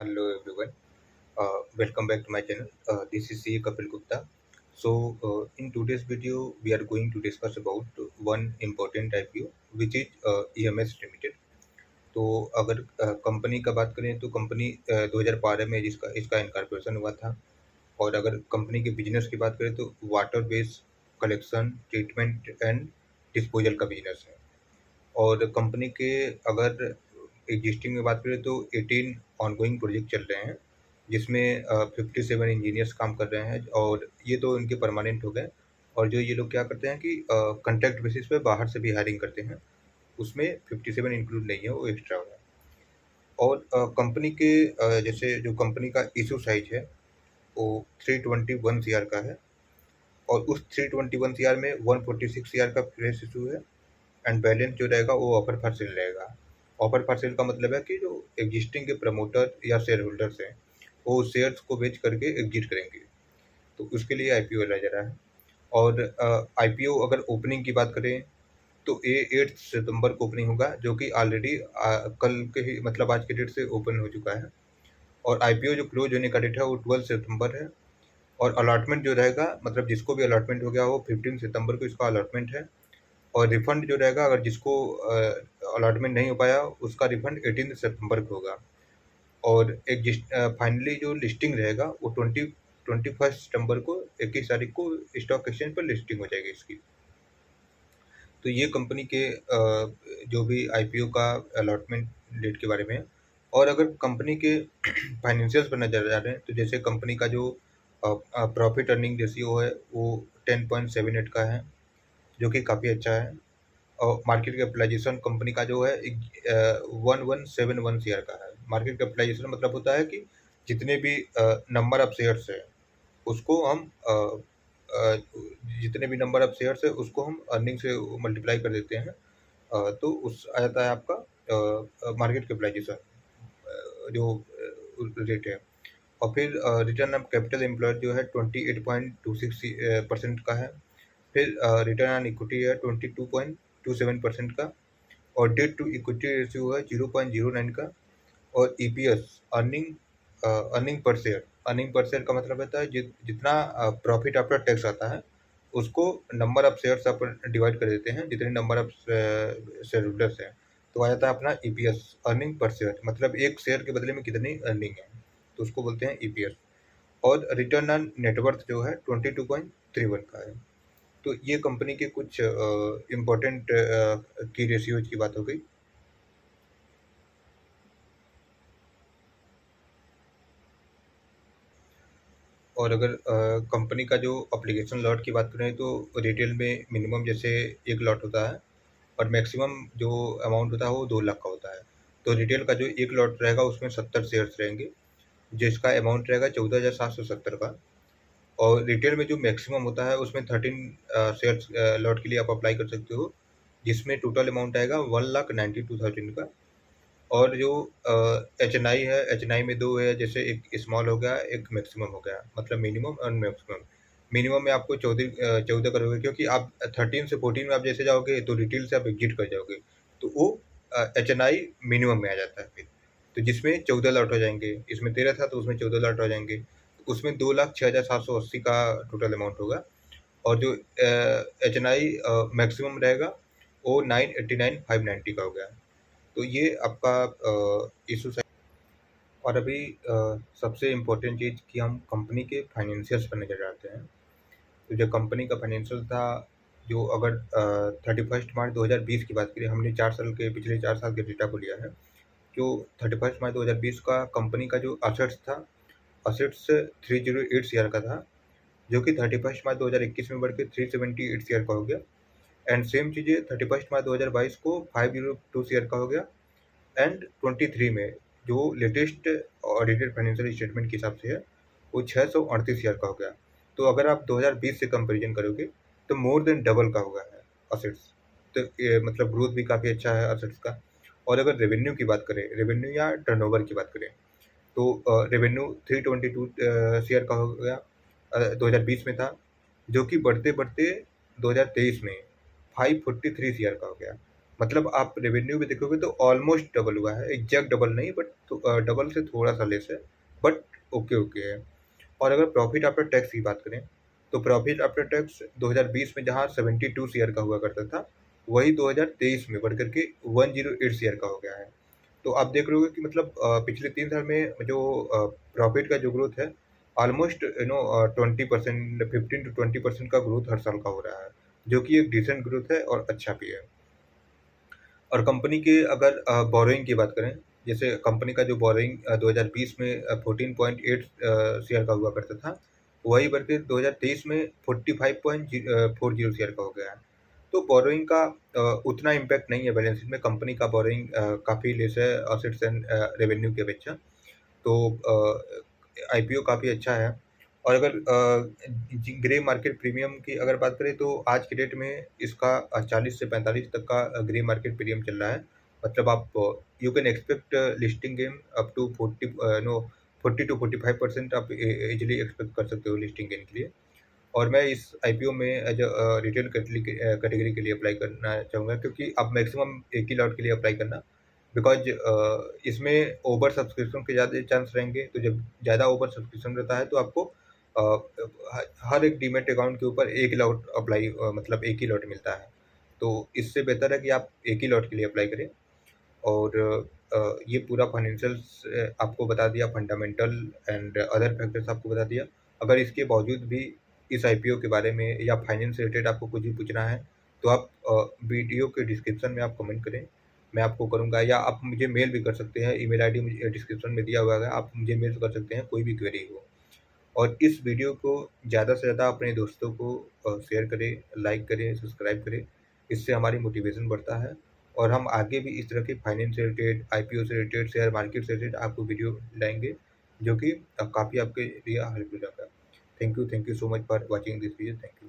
Hello everyone. Welcome back to my channel. This is C. Kapil Gupta. In today's video, we are going to discuss about one important IPO, which is EMS Limited. तो अगर company का बात करें तो company 2012 में जिसका इसका incorporation हुआ था। और अगर कंपनी के बिजनेस की बात करें तो water based collection, treatment and disposal का बिजनेस है। और कंपनी के अगर एग्जिस्टिंग में बात करें तो 18 ऑनगोइंग प्रोजेक्ट चल रहे हैं, जिसमें 57 इंजीनियर्स काम कर रहे हैं और ये तो इनके परमानेंट हो गए। और जो ये लोग क्या करते हैं कि कॉन्ट्रैक्ट बेसिस पे बाहर से भी हायरिंग करते हैं, उसमें 57 इंक्लूड नहीं है, वो एक्स्ट्रा है। और कंपनी के जैसे जो कंपनी का इशू साइज है वो 321 सीआर का है। और उस 321 सीआर में 146 सीआर का फ्रेश इशू है एंड बैलेंस जो रहेगा वो ऑफर फॉर सेल रहेगा। ऑफर फॉर सेल का मतलब है कि जो एग्जिस्टिंग के प्रमोटर या शेयर होल्डर्स हैं वो शेयर्स को बेच करके एग्जिट करेंगे, तो उसके लिए आईपीओ लाया जा रहा है। और आईपीओ अगर ओपनिंग की बात करें तो ये 8 सितंबर को ओपनिंग होगा, जो कि ऑलरेडी कल के ही मतलब आज के डेट से ओपन हो चुका है। और आईपीओ जो क्लोज होने का डेट है वो 12 सितंबर है। और अलॉटमेंट जो रहेगा, मतलब जिसको भी अलॉटमेंट हो गया वो 15 सितंबर को इसका अलॉटमेंट है। और रिफंड जो रहेगा, अगर जिसको अलॉटमेंट नहीं हो पाया उसका रिफंड 18 सितंबर को होगा। और एक फाइनली जो लिस्टिंग रहेगा वो 21 सितंबर को 21 तारीख को स्टॉक एक्सचेंज पर लिस्टिंग हो जाएगी इसकी। तो ये कंपनी के जो भी आईपीओ का अलॉटमेंट डेट के बारे में है। और अगर कंपनी के फाइनेंशियल्स पर नजर जा रहे हैं तो जैसे कंपनी का जो प्रॉफिट अर्निंग रेशियो है वो 10.78 का है, जो कि काफ़ी अच्छा है। और मार्केट कैपिटलाइजेशन कंपनी का जो है 1171 शेयर का है। मार्केट कैपिटलाइजेशन मतलब होता है कि जितने भी नंबर ऑफ शेयर्स है उसको हम जितने भी नंबर ऑफ शेयर्स है उसको हम अर्निंग से मल्टीप्लाई कर देते हैं, तो उस आ जाता है आपका मार्केट कैपिटलाइजेशन जो रेट है। और फिर रिटर्न ऑफ कैपिटल एम्प्लॉयड जो है 28.26% का है। फिर रिटर्न ऑन इक्विटी है 22.27% का। और डेट टू इक्विटी रेशियो है 0.09 का। और ईपीएस अर्निंग पर शेयर का मतलब रहता है जितना प्रॉफिट आफ्टर टैक्स आता है उसको नंबर ऑफ शेयर्स आप डिवाइड कर देते हैं, जितने नंबर ऑफ शेयर होल्डर्स हैं, तो आ जाता है अपना ईपीएस अर्निंग पर शेयर, मतलब एक शेयर के बदले में कितनी अर्निंग है, तो उसको बोलते हैं ईपीएस। और रिटर्न ऑन नेटवर्थ जो है 22.31 का है। तो ये कंपनी के कुछ इम्पोर्टेंट की रेशियोज की बात हो गई। और अगर कंपनी का जो एप्लीकेशन लॉट की बात करें तो रिटेल में मिनिमम जैसे 1 लॉट होता है और मैक्सिमम जो अमाउंट होता है वो 2 लाख का होता है। तो रिटेल का जो 1 लॉट रहेगा उसमें 70 शेयर्स रहेंगे, जिसका अमाउंट रहेगा 14,770 का। और रिटेल में जो मैक्सिमम होता है उसमें 13 शेयर्स लॉट के लिए आप अप्लाई कर सकते हो, जिसमें टोटल अमाउंट आएगा 1,92,000 का। और जो एच.एन.आई है, एच.एन.आई में 2 है, जैसे एक स्मॉल हो गया, एक मैक्सिमम हो गया, मतलब मिनिमम और मैक्सिमम। मिनिमम में आपको 14 करोगे, क्योंकि आप 13 से 14 में आप जैसे जाओगे तो रिटेल से आप एग्जिट कर जाओगे, तो वो एच.एन.आई मिनिमम में आ जाता है फिर। तो जिसमें 14 लॉट हो जाएंगे, इसमें 13 था तो उसमें 14 लॉट हो जाएंगे, तो उसमें 2,06,780 का टोटल अमाउंट होगा। और जो एच.एन.आई मैक्सिमम रहेगा वो 989,590 का हो गया। तो ये आपका इशू है। और अभी सबसे इम्पोर्टेंट चीज़ कि हम कंपनी के फाइनेंशियल्स पर नज़र डालते हैं। तो जो कंपनी का फाइनेंशियल था, जो अगर 31 मार्च 2020 की बात करें, हमने 4 साल के पिछले 4 साल के डेटा को लिया है। जो 31 मार्च 2020 का कंपनी का जो असेट्स था, असेट्स 308 शेयर का था, जो कि 31 मार्च 2021 में बढ़ के 378 शेयर का हो गया। एंड सेम चीज़ें 31 मार्च 2022 को 502 शेयर का हो गया। एंड 23 में जो लेटेस्ट ऑडिटेड फाइनेंशियल स्टेटमेंट के हिसाब से है वो 638 शेयर का हो गया। तो अगर आप 2020 से कंपैरिजन करोगे तो मोर देन डबल का हुआ है असेट्स। तो ये मतलब ग्रोथ भी काफ़ी अच्छा है असेट्स का। और अगर रेवेन्यू की बात करें, रेवेन्यू या टर्नओवर की बात करें, तो रेवेन्यू 322 शेयर का हो गया, 2020 में था, जो कि बढ़ते बढ़ते 2023 में 543 शेयर का हो गया। मतलब आप रेवेन्यू भी देखोगे तो ऑलमोस्ट डबल हुआ है, एग्जैक्ट डबल नहीं बट डबल से थोड़ा सा लेस है, बट ओके ओके है। और अगर प्रॉफिट आफ्टर टैक्स की बात करें तो प्रॉफिट आफ्टर टैक्स 2020 में जहाँ 72 शेयर का हुआ करता था, वही 2023 में बढ़ करके 108 शेयर का हो गया है। तो आप देख रहे हो कि मतलब पिछले 3 साल में जो प्रॉफिट का जो ग्रोथ है, ऑलमोस्ट 20%, 15 to 20% का ग्रोथ हर साल का हो रहा है, जो कि एक डिसेंट ग्रोथ है और अच्छा भी है। और कंपनी के अगर बोरोइंग की बात करें, जैसे कंपनी का जो बोरोइंग 2020 में 14.8 शेयर का हुआ करता था, वही बढ़ के 2023 में 45.40 शेयर का हो गया है। तो बोरोइंग का उतना इम्पैक्ट नहीं है बैलेंस शीट में, कंपनी का बोरोइंग काफ़ी लेस है असेट्स एंड रेवेन्यू की अपेक्षा। तो आईपीओ काफ़ी अच्छा है। और अगर ग्रे मार्केट प्रीमियम की अगर बात करें तो आज की डेट में इसका 40 से 45 तक का ग्रे मार्केट प्रीमियम चल रहा है। मतलब आप you can expect listing gain up to 40 to 45% आप इजीली एक्सपेक्ट कर सकते हो लिस्टिंग गेन के लिए। और मैं इस आईपीओ में एज रिटेल कैटेगरी के लिए अप्लाई करना चाहूँगा, क्योंकि आप मैक्सिमम एक ही लॉट के लिए अप्लाई करना, बिकॉज इसमें ओवर सब्सक्रिप्शन के ज़्यादा चांस रहेंगे। तो जब ज़्यादा ओवर सब्सक्रिप्शन रहता है तो आपको हर एक डीमेट अकाउंट के ऊपर एक लॉट अप्लाई मतलब एक ही लॉट मिलता है। तो इससे बेहतर है कि आप एक ही लॉट के लिए अप्लाई करें। और ये पूरा फाइनेंशियल्स आपको बता दिया, फंडामेंटल एंड अदर फैक्टर्स आपको बता दिया। अगर इसके बावजूद भी इस आईपीओ के बारे में या फाइनेंस से रिलेटेड आपको कुछ भी पूछना है तो आप वीडियो के डिस्क्रिप्शन में आप कमेंट करें, मैं आपको करूँगा। या आप मुझे मेल भी कर सकते हैं, ईमेल आईडी मुझे डिस्क्रिप्शन में दिया हुआ है, आप मुझे मेल कर सकते हैं कोई भी क्वेरी हो। और इस वीडियो को ज़्यादा से ज़्यादा अपने दोस्तों को शेयर करें, लाइक करें, सब्सक्राइब करें। इससे हमारी मोटिवेशन बढ़ता है और हम आगे भी इस तरह के फाइनेंस से रिलेटेड, आईपीओ से रिलेटेड, शेयर मार्केट से रिलेटेड आपको वीडियो लाएँगे, जो कि काफ़ी आपके लिए हेल्पफुल रहेगा। Thank you so much for watching this video. Thank you.